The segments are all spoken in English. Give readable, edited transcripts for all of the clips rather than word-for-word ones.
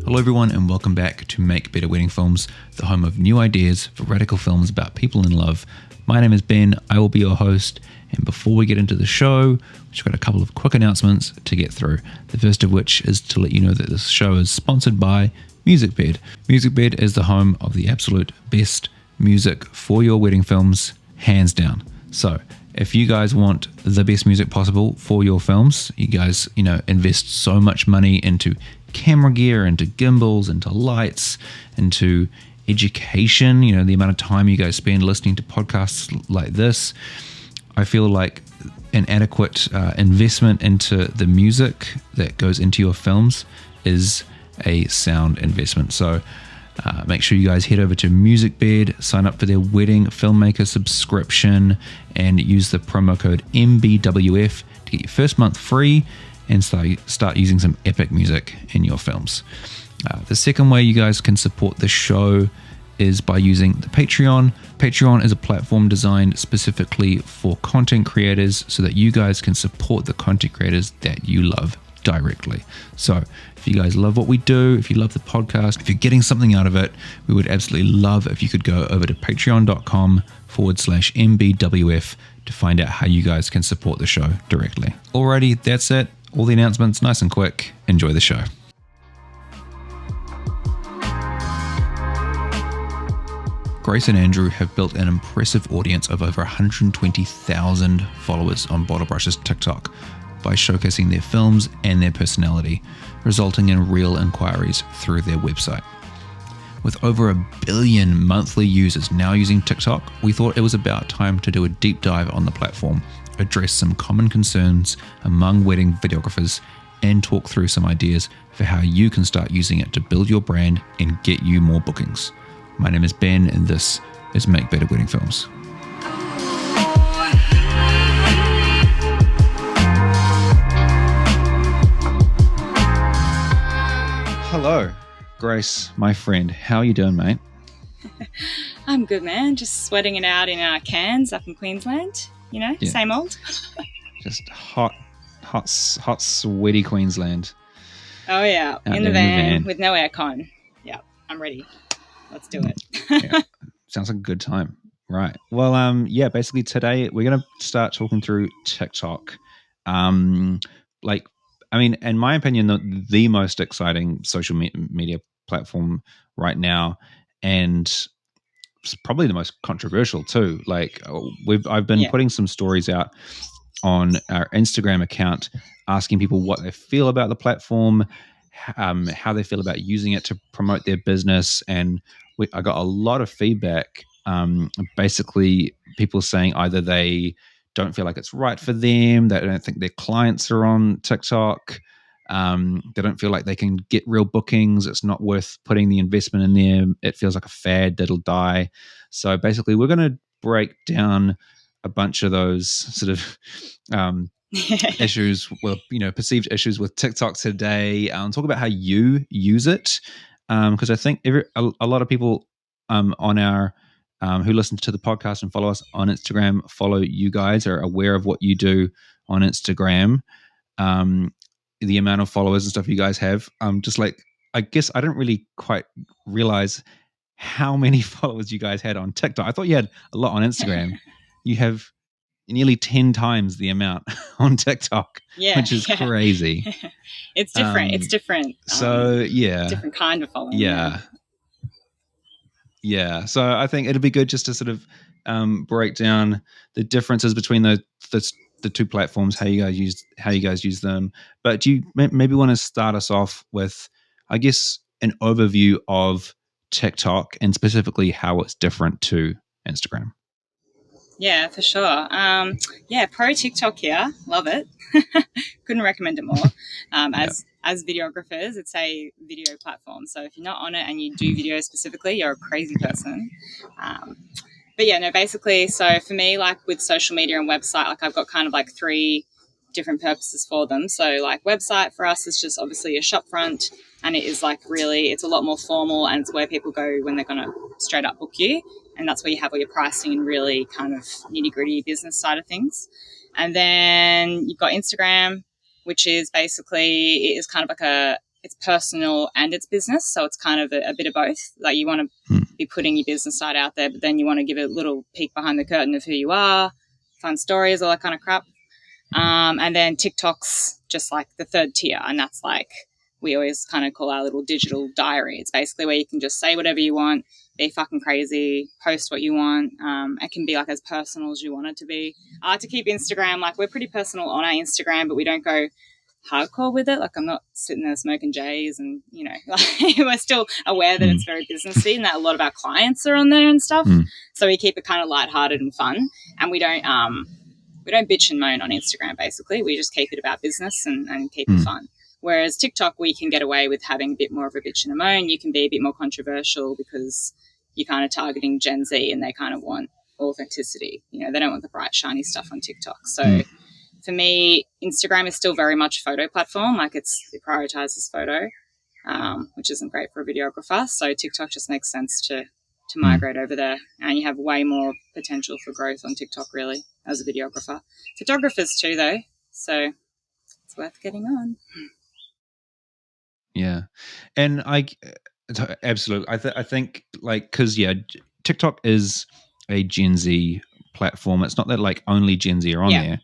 Hello everyone and welcome back to Make Better Wedding Films, the home of new ideas for radical films about people in love. My name is Ben, I will be your host, and before we get into the show, we've got a couple of quick announcements to get through. The first of which is to let you know that this show is sponsored by MusicBed. MusicBed is the home of the absolute best music for your wedding films, hands down. So if you guys want the best music possible for your films, you guys, invest so much money into camera gear, into gimbals, into lights, into education, the amount of time you guys spend listening to podcasts like this. I feel like an adequate investment into the music that goes into your films is a sound investment. So make sure you guys head over to MusicBed, sign up for their wedding filmmaker subscription, and use the promo code MBWF to get your first month free and start using some epic music in your films. The second way you guys can support the show is by using the Patreon. Patreon is a platform designed specifically for content creators so that you guys can support the content creators that you love directly. So if you guys love what we do, if you love the podcast, if you're getting something out of it, we would absolutely love if you could go over to patreon.com/MBWF to find out how you guys can support the show directly. Alrighty, that's it. All the announcements, nice and quick. Enjoy the show. Grace and Andrew have built an impressive audience of over 120,000 followers on Bottlebrush's TikTok by showcasing their films and their personality, resulting in real inquiries through their website. With over 1 billion monthly users now using TikTok, we thought it was about time to do a deep dive on the platform, address some common concerns among wedding videographers, and talk through some ideas for how you can start using it to build your brand and get you more bookings. My name is Ben, and this is Make Better Wedding Films. Hello, Grace, my friend. How are you doing, mate? I'm good, man. Just sweating it out in Cairns up in Queensland. Same old. Just hot, sweaty Queensland. Oh, yeah. In the van with no aircon. Yeah, I'm ready. Let's do it. Yeah. Sounds like a good time. Right. Well, basically today we're going to start talking through TikTok. In my opinion, the most exciting social media platform right now, and it's probably the most controversial too. I've been putting some stories out on our Instagram account asking people what they feel about the platform, how they feel about using it to promote their business, and I got a lot of feedback. Basically, people saying either they don't feel like it's right for them, they don't think their clients are on TikTok, they don't feel like they can get real bookings, it's not worth putting the investment in there, it feels like a fad that'll die. So basically, we're going to break down a bunch of those sort of issues, perceived issues with TikTok today, talk about how you use it, because I think a lot of people on our who listen to the podcast and follow us on Instagram, follow you guys, are aware of what you do on Instagram, the amount of followers and stuff you guys have. I guess I didn't really quite realize how many followers you guys had on TikTok. I thought you had a lot on Instagram. You have nearly 10 times the amount on TikTok, which is crazy. It's different. It's different. Different kind of following. Yeah. So I think it'd be good just to sort of break down the differences between the two platforms, how you guys use them. But do you maybe want to start us off with, I guess, an overview of TikTok and specifically how it's different to Instagram? Yeah, for sure. Pro TikTok here. Love it. Couldn't recommend it more. As videographers, it's a video platform. So if you're not on it and you do video specifically, you're a crazy person. Basically, so for me, like with social media and website, I've got kind of like 3 different purposes for them. So like website for us is just obviously a shop front, and it is it's a lot more formal, and it's where people go when they're going to straight up book you. And that's where you have all your pricing and really kind of nitty gritty business side of things. And then you've got Instagram, which is basically, it is kind of like it's personal and it's business, so it's kind of a bit of both. Like you want to be putting your business side out there, but then you want to give a little peek behind the curtain of who you are, fun stories, all that kind of crap. And then TikTok's just like the third tier, and that's like we always kind of call our little digital diary. It's basically where you can just say whatever you want, be fucking crazy, post what you want. It can be like as personal as you want it to be. I like to keep Instagram, like we're pretty personal on our Instagram, but we don't go hardcore with it. Like I'm not sitting there smoking J's and, you know, like we're still aware that it's very businessy and that a lot of our clients are on there and stuff. So we keep it kind of lighthearted and fun, and we don't bitch and moan on Instagram, basically. We just keep it about business and keep it fun. Whereas TikTok, we can get away with having a bit more of a bitch and a moan. You can be a bit more controversial because you're kind of targeting Gen Z and they kind of want authenticity. You know, they don't want the bright, shiny stuff on TikTok. So for me, Instagram is still very much a photo platform. Like it prioritizes photo, which isn't great for a videographer. So TikTok just makes sense to migrate over there, and you have way more potential for growth on TikTok, really, as a videographer. Photographers too, though, so it's worth getting on. Yeah, and absolutely. I think like because TikTok is a Gen Z platform. It's not that like only Gen Z are on there,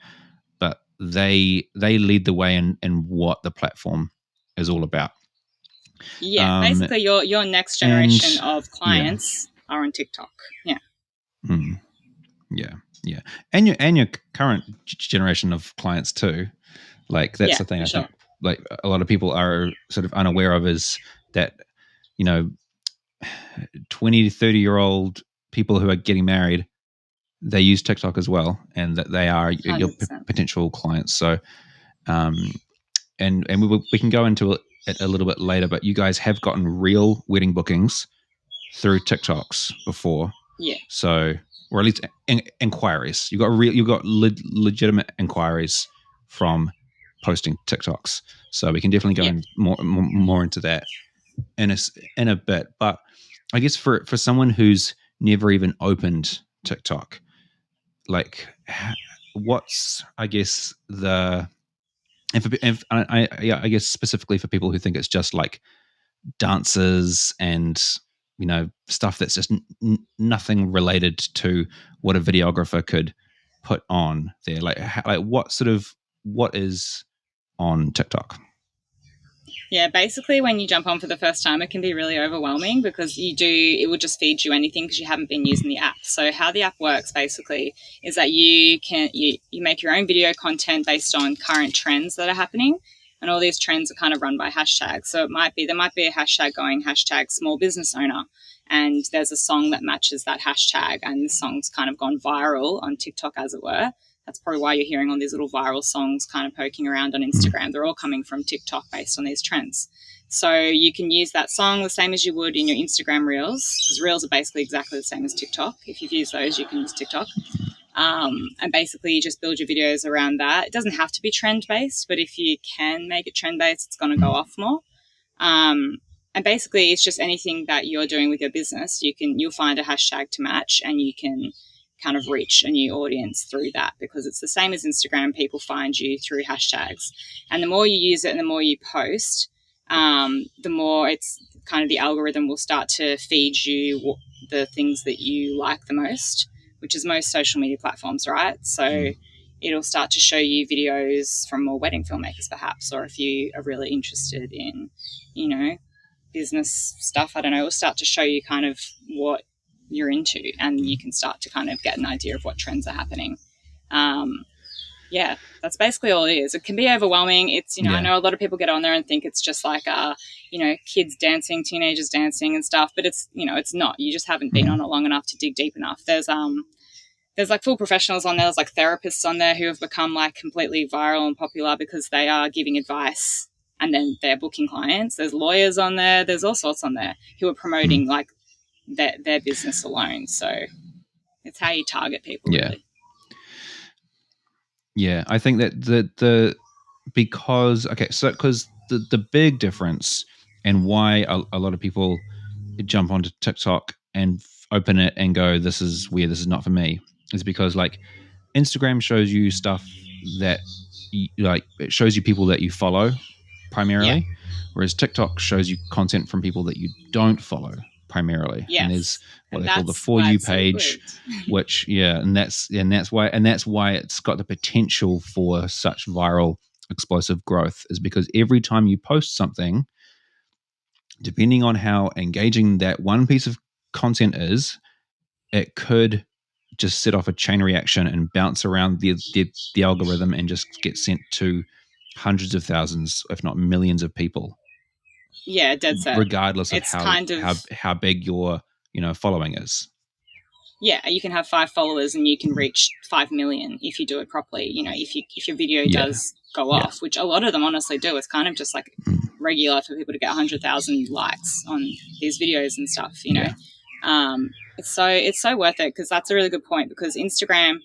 but they lead the way in what the platform is all about. Yeah, basically your next generation of clients are on TikTok. Yeah. Yeah, and your current generation of clients too. Like that's the thing I think like a lot of people are sort of unaware of is that, you know, 20 to 30-year-old people who are getting married, they use TikTok as well, and that they are your potential clients. So, and we can go into it a little bit later, but you guys have gotten real wedding bookings through TikToks before. Yeah. So, or at least inquiries. You got legitimate inquiries from posting TikToks. So we can definitely go in more into that in a bit. But I guess for someone who's never even opened TikTok, like what's I guess I guess specifically for people who think it's just like dances and, you know, stuff that's just nothing related to what a videographer could put on there. Like what is on TikTok? Yeah, basically when you jump on for the first time, it can be really overwhelming because it will just feed you anything because you haven't been using the app. So how the app works basically is that you make your own video content based on current trends that are happening. And all these trends are kind of run by hashtags. So there might be a hashtag going hashtag small business owner, and there's a song that matches that hashtag, and the song's kind of gone viral on TikTok, as it were. That's probably why you're hearing all these little viral songs kind of poking around on Instagram. They're all coming from TikTok based on these trends. So you can use that song the same as you would in your Instagram Reels, because Reels are basically exactly the same as TikTok. If you've used those, you can use TikTok. And basically you just build your videos around that. It doesn't have to be trend-based, but if you can make it trend-based, it's going to go off more. And basically it's just anything that you're doing with your business. You'll find a hashtag to match, and you can kind of reach a new audience through that, because it's the same as Instagram. People find you through hashtags, and the more you use it and the more you post, the more it's kind of the algorithm will start to feed you the things that you like the most, which is most social media platforms, right? So it'll start to show you videos from more wedding filmmakers perhaps, or if you are really interested in, you know, business stuff, I don't know, it'll start to show you kind of what you're into, and you can start to kind of get an idea of what trends are happening. Yeah, that's basically all it is. It can be overwhelming. It's, you know, I know a lot of people get on there and think it's just like, you know, kids dancing, teenagers dancing and stuff, but it's, you know, it's not. You just haven't been on it long enough to dig deep enough. There's like full professionals on there. There's like therapists on there who have become like completely viral and popular because they are giving advice and then they're booking clients. There's lawyers on there. There's all sorts on there who are promoting like their business alone. So it's how you target people, really. Yeah, I think that because the big difference and why a lot of people jump onto TikTok and open it and go, this is weird, this is not for me, is because like Instagram shows you stuff that like it shows you people that you follow primarily. whereas TikTok shows you content from people that you don't follow primarily. Yes. And there's what And they call the that's For why You it's so page, good. which and that's why it's got the potential for such viral explosive growth, is because every time you post something, depending on how engaging that one piece of content is, it could just set off a chain reaction and bounce around the algorithm and just get sent to hundreds of thousands, if not millions of people. Yeah, dead set. Regardless of It's kind of how big your following is. Yeah, you can have 5 followers and you can reach 5 million if you do it properly. If your video does go off, which a lot of them honestly do. It's kind of just like regular for people to get 100,000 likes on these videos and stuff. It's so worth it, because that's a really good point, because Instagram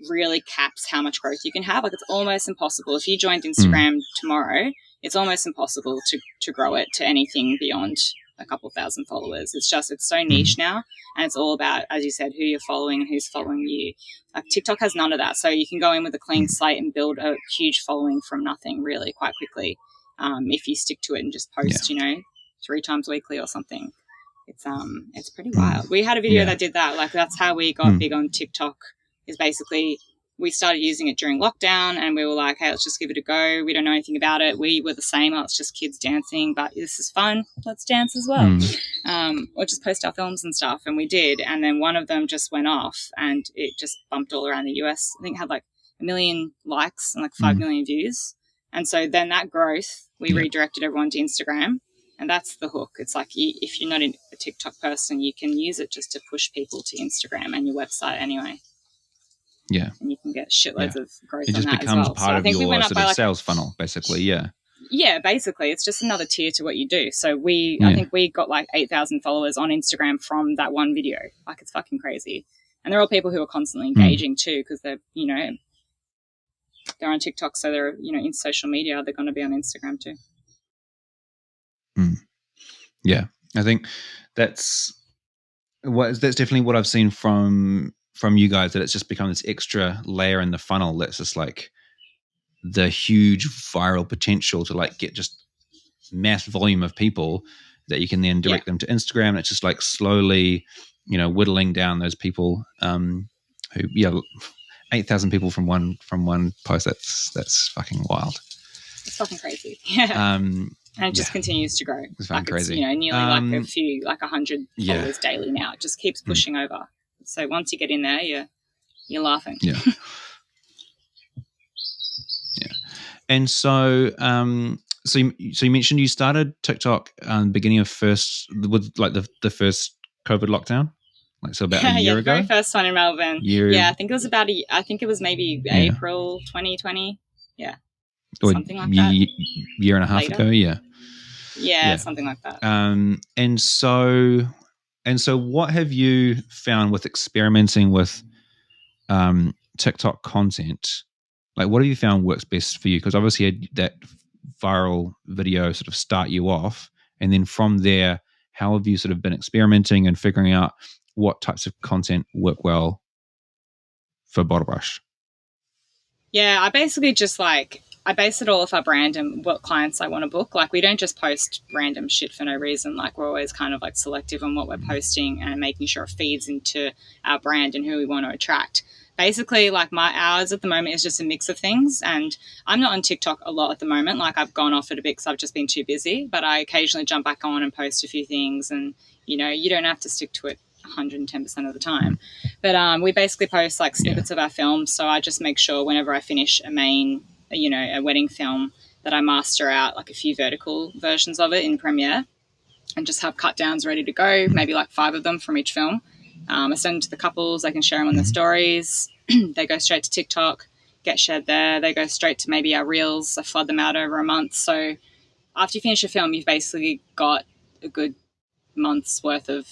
really caps how much growth you can have. Like, it's almost impossible. If you joined Instagram tomorrow, it's almost impossible to grow it to anything beyond a couple thousand followers. It's so niche now, and it's all about, as you said, who you're following and who's following you. Like, TikTok has none of that, so you can go in with a clean slate and build a huge following from nothing really quite quickly, if you stick to it and just post 3 times weekly or something. It's pretty wild. We had a video that did that. Like, that's how we got big on TikTok, is basically we started using it during lockdown, and we were like, hey, let's just give it a go. We don't know anything about it. We were the same. Oh, it's just kids dancing, but this is fun. Let's dance as well. Or just post our films and stuff. And we did. And then one of them just went off, and it just bumped all around the US. I think it had like 1 million likes and like 5 million views. And so then that growth, we redirected everyone to Instagram. And that's the hook. It's like, if you're not a TikTok person, you can use it just to push people to Instagram and your website anyway. Yeah. And you can get shitloads of growth on that as well. It just becomes part of your sort of sales like, funnel, basically, yeah. Yeah, basically. It's just another tier to what you do. So I think we got like 8,000 followers on Instagram from that one video. Like, it's fucking crazy. And they're all people who are constantly engaging too, because they're, they're on TikTok, so they're, in social media, they're going to be on Instagram too. Yeah, I think that's definitely what I've seen from you guys, that it's just become this extra layer in the funnel that's just like the huge viral potential to like get just mass volume of people that you can then direct them to Instagram. And it's just like slowly, whittling down those people who 8,000 people from one post. That's fucking wild. It's fucking crazy. Yeah. And it just continues to grow. It's fucking crazy. It's, nearly like 100 followers daily now. It just keeps pushing over. So once you get in there, you're laughing. Yeah. Yeah. And so, so you mentioned you started TikTok beginning of with like the first COVID lockdown, like so about a year ago. The very first one in Melbourne. I think it was maybe April 2020. Yeah. Or something like that. Year and a half ago, yeah, something like that. And so what have you found with experimenting with TikTok content? Like, what have you found works best for you? Because obviously that viral video sort of start you off, and then from there, how have you sort of been experimenting and figuring out what types of content work well for Bottlebrush? Yeah, I basically just I base it all off our brand and what clients I want to book. Like, we don't just post random shit for no reason. Like, we're always kind of like selective on what we're posting and making sure it feeds into our brand and who we want to attract. Basically, like, my hours at the moment is just a mix of things, and I'm not on TikTok a lot at the moment. Like, I've gone off it a bit because I've just been too busy, but I occasionally jump back on and post a few things, and, you don't have to stick to it 110% of the time. But we basically post like snippets of our films, so I just make sure whenever I finish a wedding film, that I master out like a few vertical versions of it in Premiere and just have cut downs ready to go, maybe like 5 of them from each film. I send them to the couples, they can share them on their stories. They go straight to TikTok, get shared there. They go straight to maybe our reels. I flood them out over a month. So after you finish a film, you've basically got a good month's worth of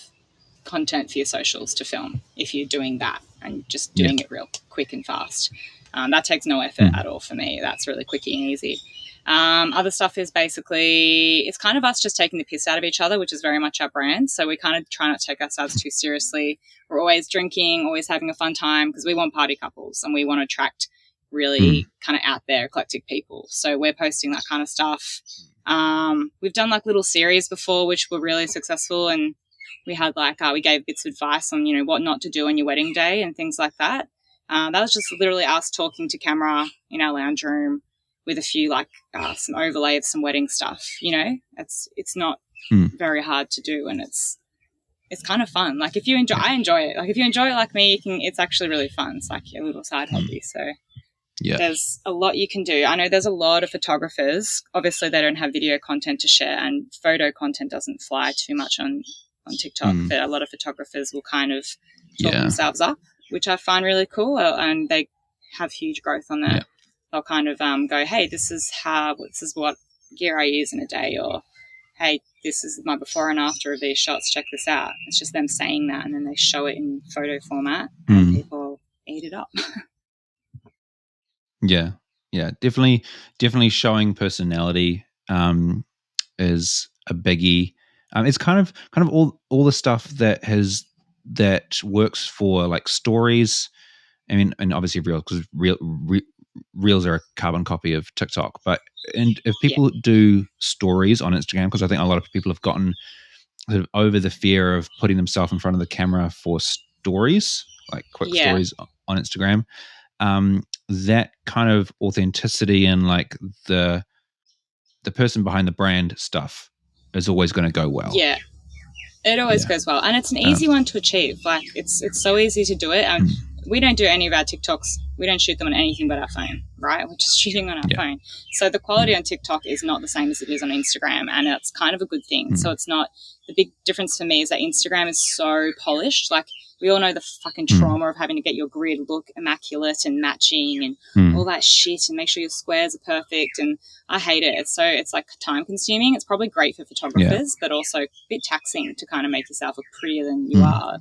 content for your socials to film if you're doing that and just doing it real quick and fast. That takes no effort at all for me. That's really quick and easy. Other stuff is basically, it's kind of us just taking the piss out of each other, which is very much our brand. So we kind of try not to take ourselves too seriously. We're always drinking, always having a fun time, because we want party couples and we want to attract really kind of out there eclectic people. So we're posting that kind of stuff. We've done like little series before, which were really successful, and we had like we gave bits of advice on what not to do on your wedding day and things like that. That was just literally us talking to camera in our lounge room with a few like some overlay of some wedding stuff. It's not very hard to do, and it's kind of fun. Like if you enjoy, I enjoy it. Like if you enjoy it like me, it's actually really fun. It's like a little side hobby. So there's a lot you can do. I know there's a lot of photographers. Obviously, they don't have video content to share, and photo content doesn't fly too much on TikTok. But a lot of photographers will kind of talk themselves up, which I find really cool, and they have huge growth on that. They'll kind of go, hey, this is what gear I use in a day, or hey, this is my before and after of these shots, check this out. It's just them saying that, and then they show it in photo format, and people eat it up. Yeah, definitely showing personality is a biggie. It's kind of all the stuff that works for like stories. I mean, and obviously reels, because reels are a carbon copy of TikTok. And if people do stories on Instagram, because I think a lot of people have gotten sort of over the fear of putting themselves in front of the camera for stories, like quick stories on Instagram. That kind of authenticity and like the person behind the brand stuff is always going to go well. Yeah, it always goes well, and it's an easy one to achieve. Like it's so easy to do it. We don't do any of our TikToks. We don't shoot them on anything but our phone, right? We're just shooting on our phone. So the quality on TikTok is not the same as it is on Instagram, and it's kind of a good thing. So it's not, the big difference for me is that Instagram is so polished. Like we all know the fucking trauma of having to get your grid look immaculate and matching and all that shit, and make sure your squares are perfect. And I hate it. It's like time consuming. It's probably great for photographers, but also a bit taxing to kind of make yourself look prettier than you are.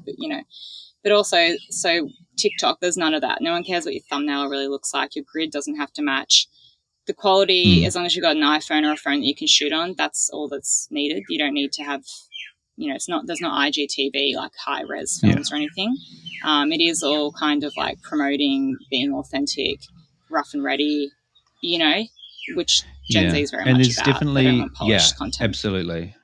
But also, so TikTok, there's none of that. No one cares what your thumbnail really looks like. Your grid doesn't have to match. The quality, as long as you've got an iPhone or a phone that you can shoot on, that's all that's needed. You don't need to have, there's not IGTV, like high res films or anything. It is all kind of like promoting being authentic, rough and ready, which Gen Z is very and much there's about. Definitely, they don't want polished content. Absolutely.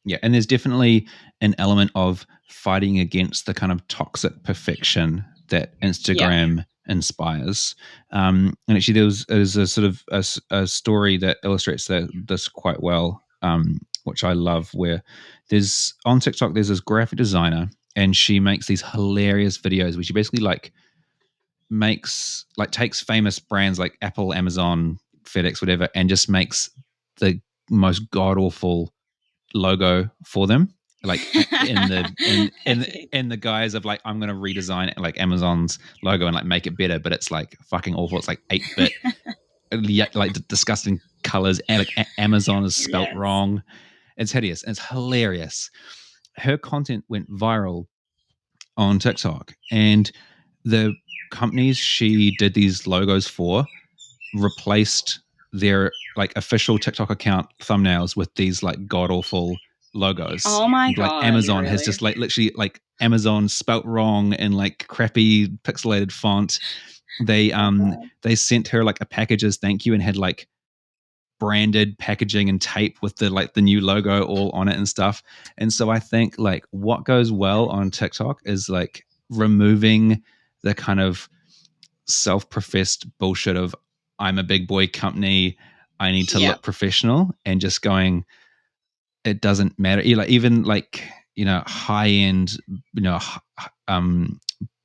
Yeah, and there's definitely an element of fighting against the kind of toxic perfection that Instagram inspires. And actually, there's a sort of a story that illustrates this quite well, which I love. Where on TikTok, there's this graphic designer, and she makes these hilarious videos where she basically takes famous brands like Apple, Amazon, FedEx, whatever, and just makes the most god awful logo for them, like in the guise of like, I'm going to redesign it, like Amazon's logo, and like make it better, but it's like fucking awful. It's like 8-bit like disgusting colors, and like Amazon is spelt wrong. It's hideous, and it's hilarious. Her content went viral on TikTok, and the companies she did these logos for replaced their like official TikTok account thumbnails with these like god awful logos. Oh my god! Like Amazon has just like literally like Amazon spelt wrong in like crappy pixelated font. They sent her like a package as thank you, and had like branded packaging and tape with the new logo all on it and stuff. And so I think like what goes well on TikTok is like removing the kind of self-professed bullshit of I'm a big boy company, I need to look professional, and just going, it doesn't matter. Even high end,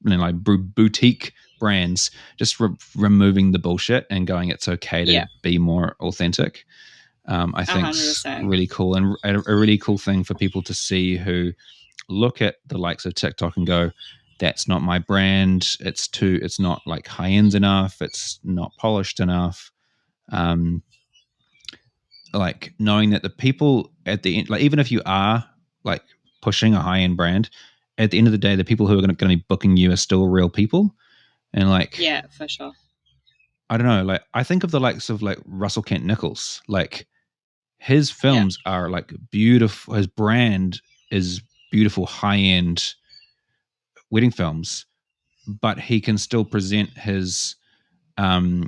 like boutique brands, just removing the bullshit and going, it's okay to be more authentic. I think it's really cool, and a really cool thing for people to see who look at the likes of TikTok and go, that's not my brand. It's not like high end enough. It's not polished enough. Like knowing that the people at the end, like even if you are like pushing a high end brand, at the end of the day, the people who are going to be booking you are still real people. And like, for sure. I don't know. Like I think of the likes of like Russell Kent Nichols, like his films are like beautiful. His brand is beautiful, high end wedding films, but he can still present his funny,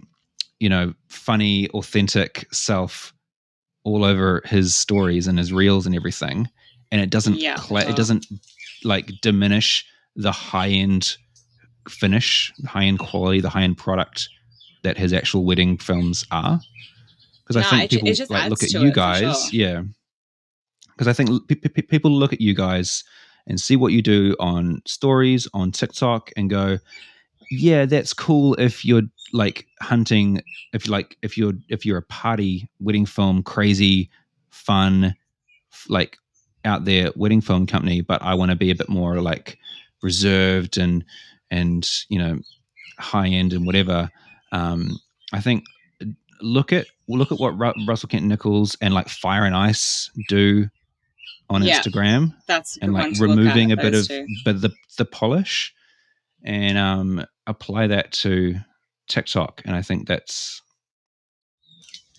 authentic self all over his stories and his reels and everything, and it doesn't it doesn't like diminish the high end finish, the high end quality, the high end product that his actual wedding films are. Because I think people like look at you guys, yeah. Because I think people look at you guys and see what you do on stories on TikTok and go, yeah, that's cool if you're like hunting, if you're a party wedding film, crazy, fun, like out there wedding film company, but I want to be a bit more like reserved and high end and whatever. I think look at what Russell Kent Nichols and like Fire and Ice do on Instagram. That's a good and like one to removing look at, a bit of the polish and apply that to TikTok. And I think it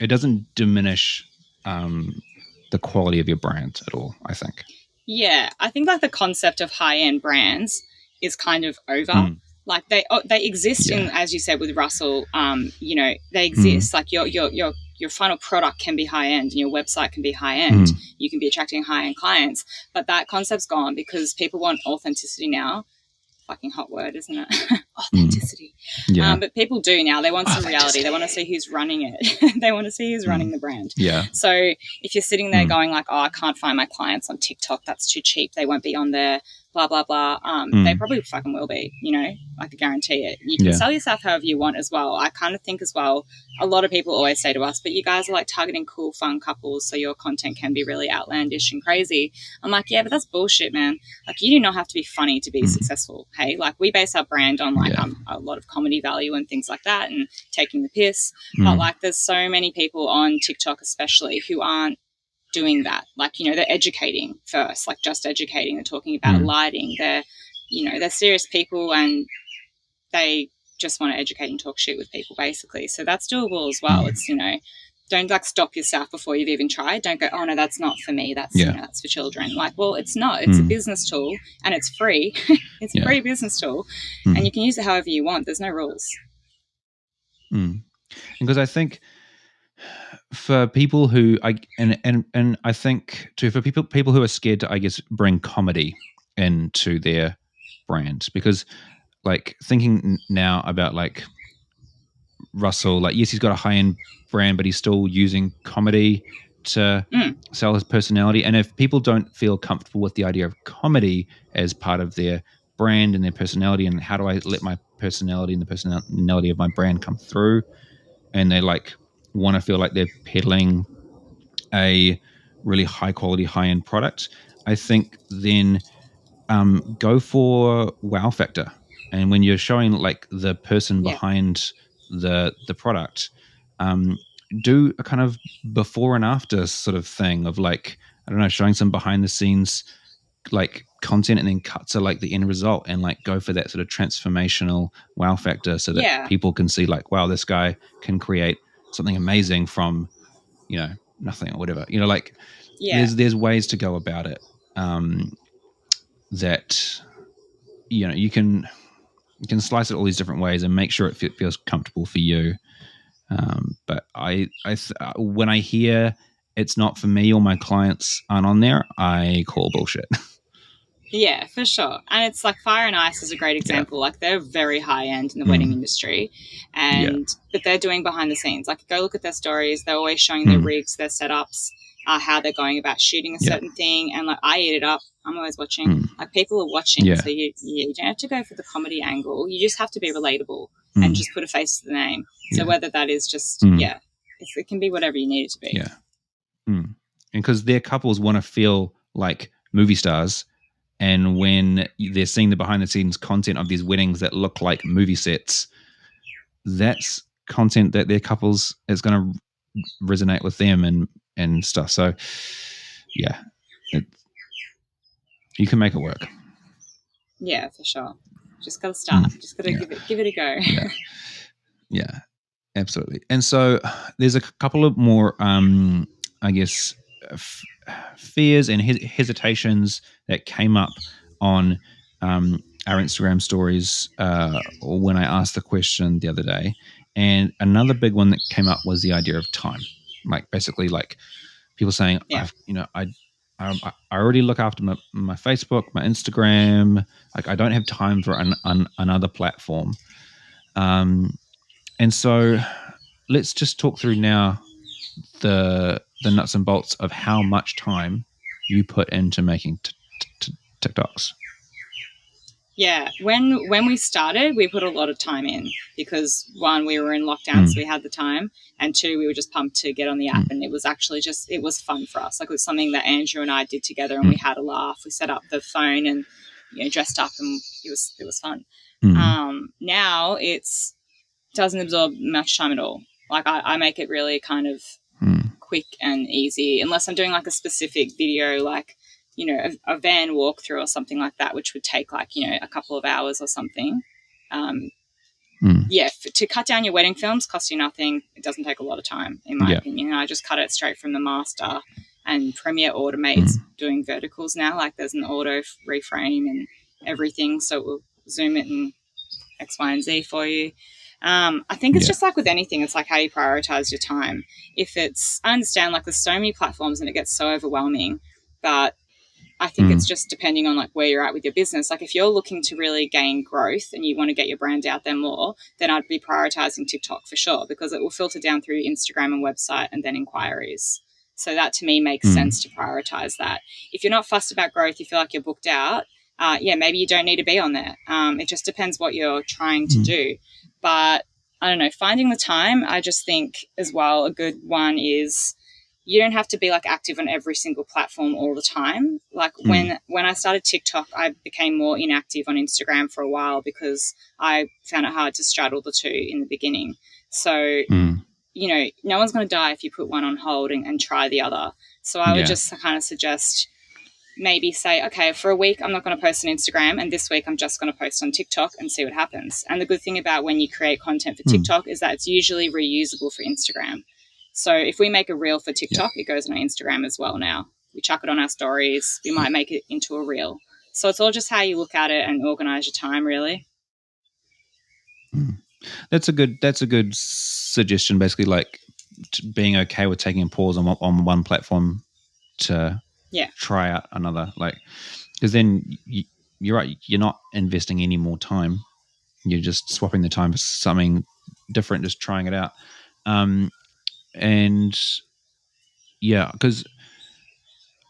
doesn't diminish the quality of your brand at all, I think. Yeah, I think like the concept of high-end brands is kind of over. Like they exist in, as you said with Russell, they exist. Like your final product can be high end and your website can be high end. You can be attracting high end clients, but that concept's gone because people want authenticity now. Fucking hot word, isn't it? Authenticity. Yeah. But people do now. They want some reality. They want to see who's running it. They want to see who's running the brand. Yeah. So if you're sitting there going like, oh, I can't find my clients on TikTok, that's too cheap, they won't be on there, blah, blah, blah. They probably fucking will be, I can guarantee it. You can sell yourself however you want as well. I kind of think as well, a lot of people always say to us, but you guys are like targeting cool, fun couples, so your content can be really outlandish and crazy. I'm like, yeah, but that's bullshit, man. Like, you do not have to be funny to be successful. Hey, like we base our brand on like a lot of comedy value and things like that and taking the piss. But like there's so many people on TikTok especially who aren't doing that. Like, they're educating first, like just educating. They're talking about lighting. They're serious people and they just want to educate and talk shit with people basically. So that's doable as well. It's, don't like stop yourself before you've even tried. Don't go, oh no, that's not for me. That's, that's for children. Like, well, it's not. It's a business tool and it's free. It's a free business tool and you can use it however you want. There's no rules. Because I think for people who I think too, for people who are scared to, I guess, bring comedy into their brand, because like thinking now about like Russell, like yes, he's got a high-end brand, but he's still using comedy to sell his personality. And if people don't feel comfortable with the idea of comedy as part of their brand and their personality, and how do I let my personality and the personality of my brand come through, and they like want to feel like they're peddling a really high quality, high end product, I think then go for wow factor. And when you're showing like the person behind the product, do a kind of before and after sort of thing of like, I don't know, showing some behind the scenes like content and then cut to like the end result and like go for that sort of transformational wow factor so that people can see like, wow, this guy can create something amazing from, nothing or whatever, like there's ways to go about it that, you can slice it all these different ways and make sure it feels comfortable for you. But when I hear it's not for me or my clients aren't on there, I call bullshit. Yeah, for sure. And it's like Fire and Ice is a great example. Like they're very high end in the wedding industry but they're doing behind the scenes. Like go look at their stories. They're always showing their rigs, their setups, how they're going about shooting a certain thing. And like I eat it up. I'm always watching. Like people are watching. So you don't have to go for the comedy angle. You just have to be relatable and just put a face to the name. So whether that is just, it can be whatever you need it to be. Yeah. And because their couples want to feel like movie stars. And when they're seeing the behind the scenes content of these weddings that look like movie sets, that's content that their couples is going to resonate with them and stuff. So yeah, you can make it work. Yeah, for sure. Just got to start. Just got to give it a go. Yeah, absolutely. And so there's a couple of more, I guess, fears and hesitations that came up on our Instagram stories when I asked the question the other day. And another big one that came up was the idea of time. Like basically like people saying, Yeah. I already look after my Facebook, my Instagram. Like I don't have time for another platform. And so let's just talk through now the nuts and bolts of how much time you put into making TikToks. Yeah, when we started, we put a lot of time in because one, we were in lockdown, so we had the time, and two, we were just pumped to get on the app, and it was actually it was fun for us. Like it was something that Andrew and I did together, and we had a laugh. We set up the phone and dressed up, and it was fun. Now it's doesn't absorb much time at all. Like I make it really kind of quick and easy, unless I'm doing like a specific video, like a van walkthrough or something like that, which would take like a couple of hours or something. To cut down your wedding films costs you nothing. It doesn't take a lot of time, in my opinion. I just cut it straight from the master, and Premiere automates doing verticals now. Like there's an auto reframe and everything, so it will zoom it and X, Y, and Z for you. I think it's just like with anything, it's like how you prioritize your time. I understand like there's so many platforms and it gets so overwhelming, but I think it's just depending on like where you're at with your business. Like if you're looking to really gain growth and you want to get your brand out there more, then I'd be prioritizing TikTok for sure, because it will filter down through Instagram and website and then inquiries. So that to me makes sense to prioritize that. If you're not fussed about growth, you feel like you're booked out, maybe you don't need to be on there. It just depends what you're trying to do. But I don't know, finding the time, I just think as well, a good one is you don't have to be like active on every single platform all the time. Like when I started TikTok, I became more inactive on Instagram for a while because I found it hard to straddle the two in the beginning. So, no one's going to die if you put one on hold and try the other. So I would just kind of suggest maybe say, okay, for a week, I'm not going to post on Instagram, and this week I'm just going to post on TikTok and see what happens. And the good thing about when you create content for TikTok is that it's usually reusable for Instagram. So if we make a reel for TikTok, it goes on our Instagram as well now. We chuck it on our stories. We might make it into a reel. So it's all just how you look at it and organize your time, really. That's a good suggestion, basically, like being okay with taking a pause on one platform to try out another, like, because then you're right, you're not investing any more time, you're just swapping the time for something different, just trying it out. And because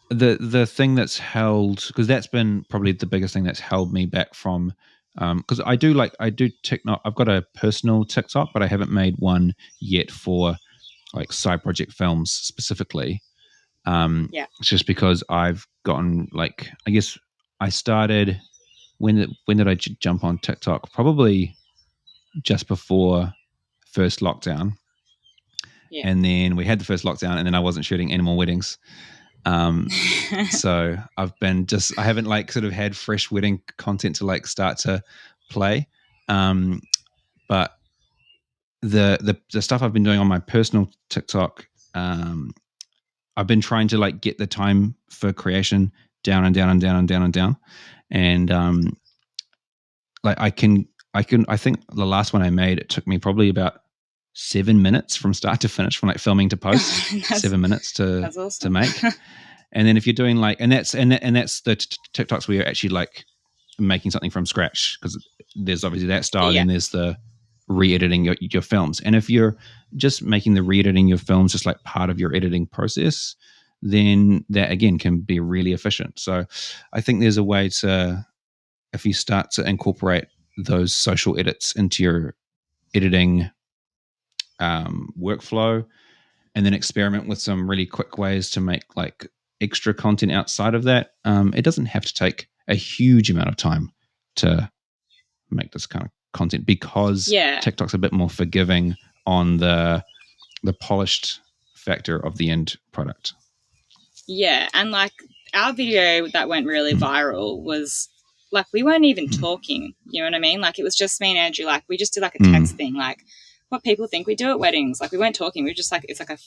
the thing that's held, because that's been probably the biggest thing that's held me back from, because I do TikTok. I've got a personal TikTok, but I haven't made one yet for like side project films specifically. It's just because I've gotten, like, I guess I started, when did I jump on TikTok? Probably just before first lockdown. And then we had the first lockdown, and then I wasn't shooting any more weddings. So I haven't like sort of had fresh wedding content to like start to play. But the stuff I've been doing on my personal TikTok, I've been trying to like get the time for creation down and down and down and down and down. And like I think the last one I made, it took me probably about 7 minutes from start to finish, from like filming to post. 7 minutes to make. And then if you're doing like, and that's the TikToks where you're actually like making something from scratch, because there's obviously that style, and there's the re-editing your films. And if you're just making the re-editing your films just like part of your editing process, then that again can be really efficient. So I think there's a way to, if you start to incorporate those social edits into your editing workflow, and then experiment with some really quick ways to make like extra content outside of that, it doesn't have to take a huge amount of time to make this kind of content, because TikTok's a bit more forgiving on the polished factor of the end product. Yeah, and like our video that went really viral was like, we weren't even talking, you know what I mean? Like it was just me and Andrew, like we just did like a text thing, like what people think we do at weddings. Like we weren't talking, we were just like, it's like a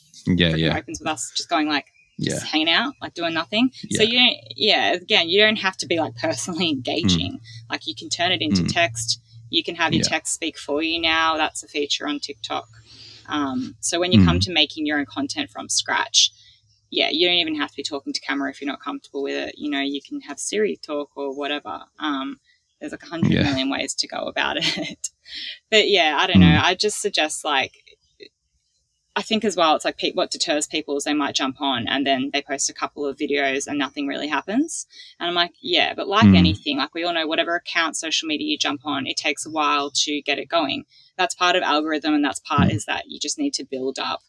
opens with us just going like, just hanging out, like doing nothing. So you don't have to be like personally engaging. Like you can turn it into text. You can have your text speak for you now. That's a feature on TikTok. So when you come to making your own content from scratch, yeah, you don't even have to be talking to camera if you're not comfortable with it. You know, you can have Siri talk or whatever. There's like 100 million ways to go about it. But yeah, I don't know. I just suggest like, I think as well, it's like what deters people is they might jump on and then they post a couple of videos and nothing really happens. And I'm like, yeah, but like anything, like we all know, whatever account social media you jump on, it takes a while to get it going. That's part of algorithm, and that's part is that you just need to build up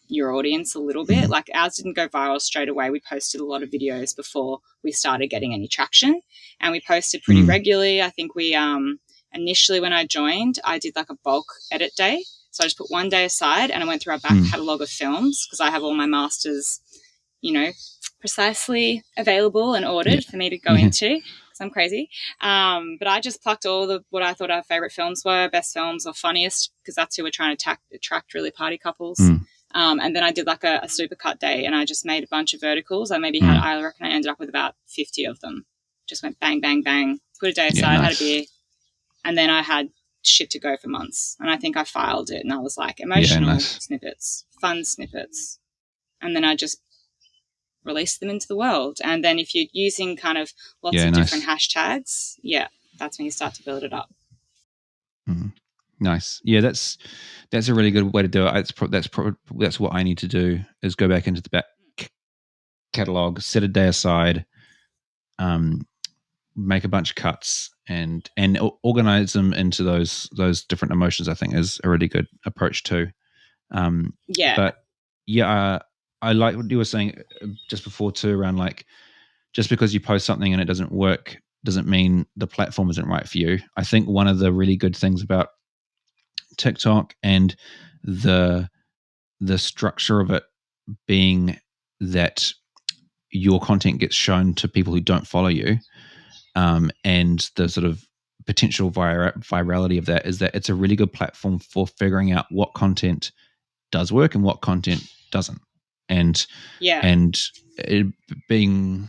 your audience a little bit. Like ours didn't go viral straight away. We posted a lot of videos before we started getting any traction, and we posted pretty regularly. I think we initially when I joined, I did like a bulk edit day. So I just put one day aside and I went through our back catalogue of films because I have all my masters, you know, precisely available and ordered for me to go into because I'm crazy. But I just plucked all the what I thought our favourite films were, best films or funniest, because that's who we're trying to attract really party couples. And then I did like a supercut day and I just made a bunch of verticals. I maybe had, I reckon I ended up with about 50 of them. Just went bang, bang, bang, put a day aside, had a beer. And then I had shit to go for months. And I think I filed it and I was like emotional snippets, fun snippets. And then I just released them into the world. And then if you're using kind of lots of different hashtags, that's when you start to build it up. Nice. Yeah, that's a really good way to do it. That's what I need to do is go back into the back catalog, set a day aside, make a bunch of cuts and organize them into those different emotions. I think is a really good approach too. But I like what you were saying just before too around like just because you post something and it doesn't work doesn't mean the platform isn't right for you. I think one of the really good things about TikTok and the structure of it being that your content gets shown to people who don't follow you, and the sort of potential virality of that is that it's a really good platform for figuring out what content does work and what content doesn't. And it being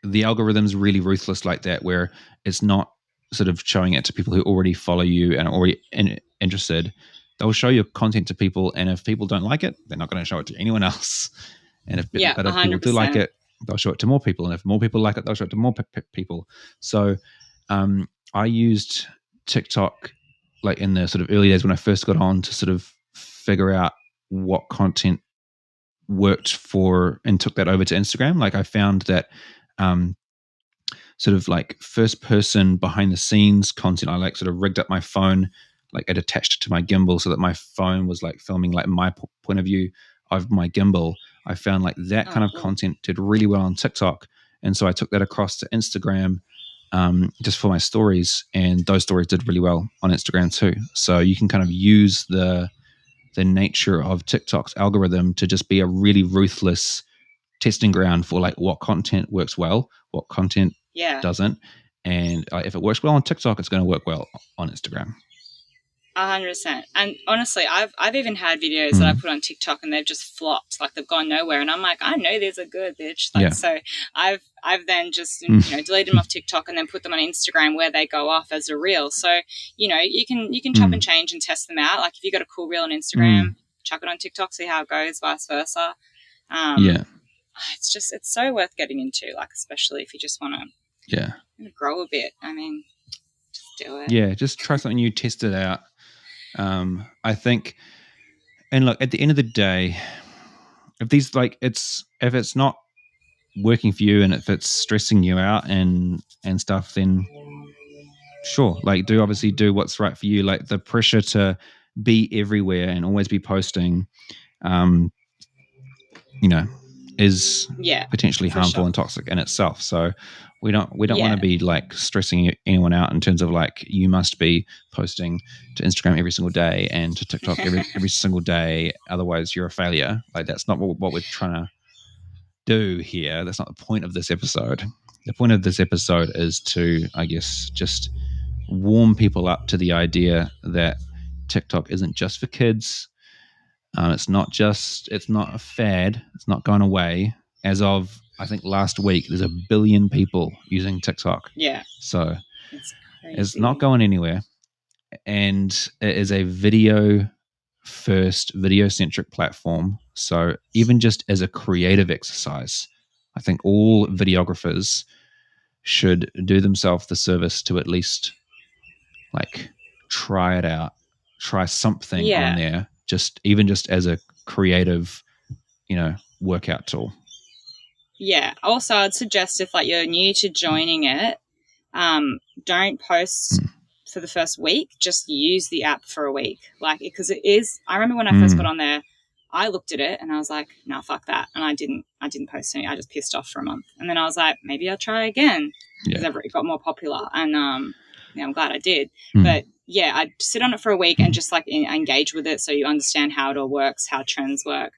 the algorithm's really ruthless like that, where it's not sort of showing it to people who already follow you and are already interested. They'll show your content to people, and if people don't like it, they're not going to show it to anyone else. And if other people do like it, they'll show it to more people. And if more people like it, they'll show it to more people. So I used TikTok like in the sort of early days when I first got on to sort of figure out what content worked for and took that over to Instagram. Like I found that sort of like first person behind the scenes content, I like sort of rigged up my phone, like it attached to my gimbal so that my phone was like filming like my point of view of my gimbal. I found like that kind of content did really well on TikTok. And so I took that across to Instagram just for my stories, and those stories did really well on Instagram too. So you can kind of use the nature of TikTok's algorithm to just be a really ruthless testing ground for like what content works well, what content doesn't. And if it works well on TikTok, it's going to work well on Instagram. 100%. And honestly, I've even had videos that I put on TikTok and they've just flopped, like they've gone nowhere. And I'm like, I know these are good, bitch. Like, so I've then just deleted them off TikTok and then put them on Instagram where they go off as a reel. So you can chop and change and test them out. Like if you got a cool reel on Instagram, chuck it on TikTok, see how it goes, vice versa. It's so worth getting into. Like especially if you just want to grow a bit. I mean, just do it. Yeah, just try something new, test it out. I think, and look, at the end of the day, if it's not working for you and if it's stressing you out and stuff, then sure, like obviously do what's right for you. Like the pressure to be everywhere and always be posting, is potentially harmful and toxic in itself. So we don't want to be like stressing anyone out in terms of like you must be posting to Instagram every single day and to TikTok every single day, otherwise you're a failure. Like that's not what we're trying to do here. That's not the point of this episode. The point of this episode is to, I guess, just warm people up to the idea that TikTok isn't just for kids. It's not a fad. It's not gone away. As of, I think, last week, there's 1 billion people using TikTok. Yeah. So it's not going anywhere. And it is a video first video centric platform. So even just as a creative exercise, I think all videographers should do themselves the service to at least like try it out, try something on there, just as a creative, workout tool. Yeah. Also, I'd suggest if like you're new to joining it, don't post for the first week. Just use the app for a week, like because it is. I remember when I first got on there, I looked at it and I was like, "No, fuck that," and I didn't post any. I just pissed off for a month, and then I was like, maybe I'll try again because it got more popular, and I'm glad I did. But yeah, I'd sit on it for a week and just like engage with it so you understand how it all works, how trends work.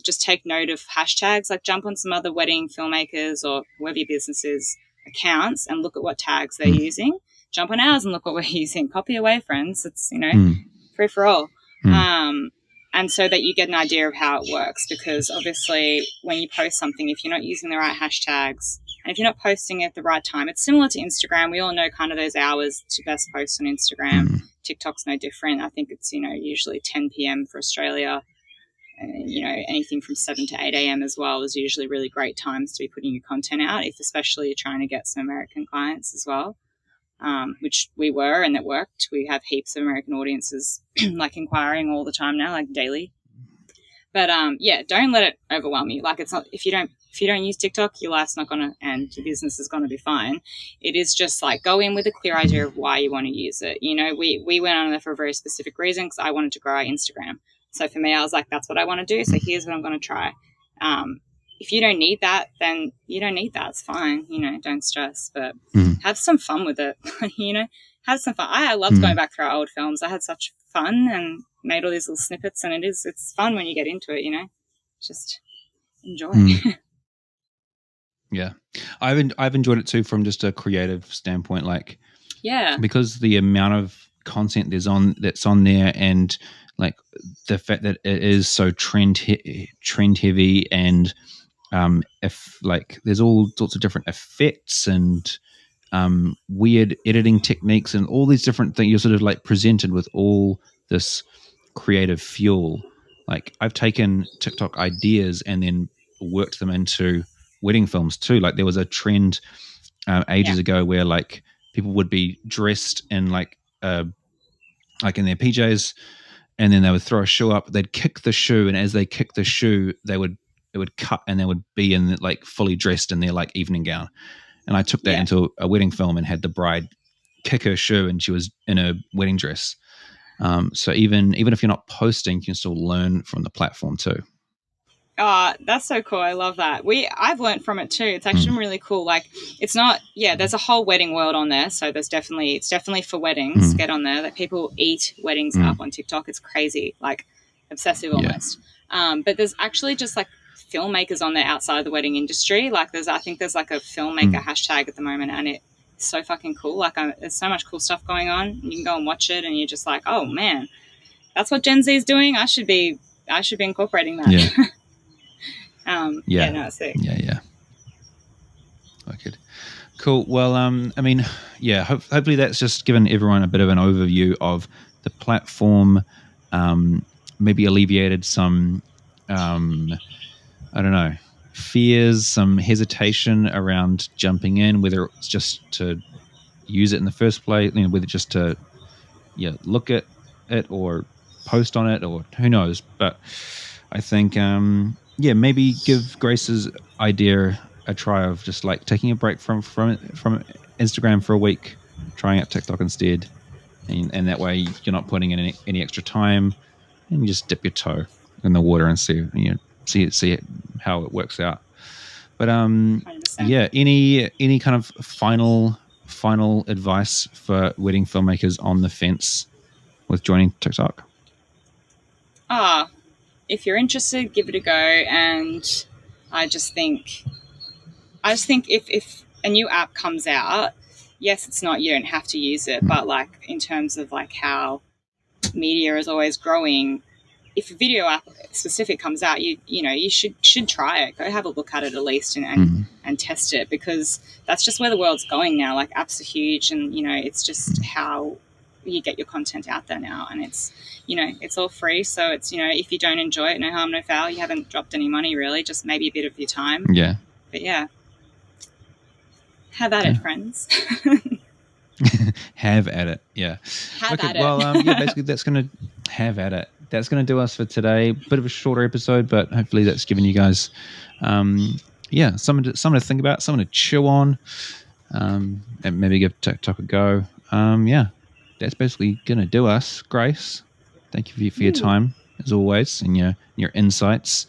Just take note of hashtags, like jump on some other wedding filmmakers or whoever your business is accounts and look at what tags they're using. Jump on ours and look what we're using. Copy away, friends. It's, free for all. And so that you get an idea of how it works, because obviously when you post something, if you're not using the right hashtags and if you're not posting at the right time, it's similar to Instagram. We all know kind of those hours to best post on Instagram. TikTok's no different. I think it's, usually 10 p.m. for Australia. Anything from 7 to 8 a.m. as well is usually really great times to be putting your content out, if especially you're trying to get some American clients as well, which we were, and it worked. We have heaps of American audiences like inquiring all the time now, like daily. But don't let it overwhelm you. Like, it's not, if you don't use TikTok, your life's not gonna, and your business is gonna be fine. It is just like go in with a clear idea of why you want to use it. We went on there for a very specific reason, because I wanted to grow our Instagram. So for me, I was like, that's what I want to do. So here's what I'm going to try. If you don't need that, then you don't need that. It's fine. Don't stress, but have some fun with it. Have some fun. I loved going back through our old films. I had such fun and made all these little snippets, and it's fun when you get into it, just enjoy. Yeah. I've enjoyed it too from just a creative standpoint, like, because the amount of content that's on there, and like the fact that it is so trend heavy, and if like there's all sorts of different effects and weird editing techniques and all these different things, you're sort of like presented with all this creative fuel. Like, I've taken TikTok ideas and then worked them into wedding films too. Like, there was a trend ages ago where like people would be dressed in like in their PJs, and then they would throw a shoe up. They'd kick the shoe, and as they kick the shoe, it would cut, and they would be in like fully dressed in their like evening gown. And I took that into a wedding film and had the bride kick her shoe, and she was in a wedding dress. So even if you're not posting, you can still learn from the platform too. Oh, that's so cool. I love that. I've learned from it too. It's actually really cool. Like, it's not, there's a whole wedding world on there. So it's definitely for weddings. Get on there. Like, people eat weddings up on TikTok. It's crazy, like obsessive almost. But there's actually just like filmmakers on there outside of the wedding industry. Like, I think there's like a filmmaker hashtag at the moment, and it's so fucking cool. Like, there's so much cool stuff going on. You can go and watch it, and you're just like, oh man, that's what Gen Z is doing. I should be incorporating that. Yeah. No, it's sick. Yeah. Okay. Cool. Well, hopefully that's just given everyone a bit of an overview of the platform, maybe alleviated some, fears, some hesitation around jumping in, whether it's just to use it in the first place, whether just to, look at it or post on it, or who knows. But I think, maybe give Grace's idea a try of just like taking a break from Instagram for a week, trying out TikTok instead, and that way you're not putting in any extra time, and you just dip your toe in the water and see how it works out. But 100%. Any kind of final advice for wedding filmmakers on the fence with joining TikTok? If you're interested, give it a go. And I just think if a new app comes out, yes, it's not, you don't have to use it, but like in terms of like how media is always growing, if a video app specific comes out, you should try it. Go have a look at it at least and test it, because that's just where the world's going now. Like, apps are huge, and it's just how you get your content out there now, and it's, you know, it's all free. So it's, you know, if you don't enjoy it, no harm, no foul. You haven't dropped any money really, just maybe a bit of your time. Yeah. But yeah, have at it, friends. Have at it. Yeah. Have at it. Well, yeah, basically that's going to have at it. That's going to do us for today. Bit of a shorter episode, but hopefully that's given you guys, something to think about, something to chew on, and maybe give TikTok a go. That's basically going to do us. Grace, thank you for your time, as always, and your insights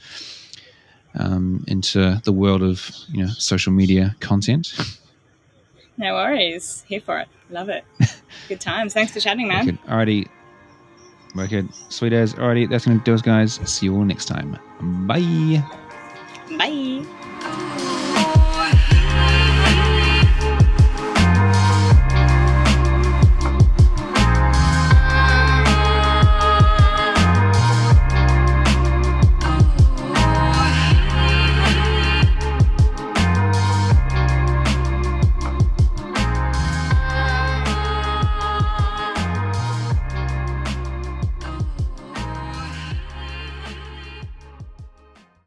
into the world of, you know, social media content. No worries. Here for it. Love it. Good times. Thanks for chatting, man. Okay. Alrighty. Wicked. Sweet as. Alrighty. That's going to do us, guys. See you all next time. Bye. Bye.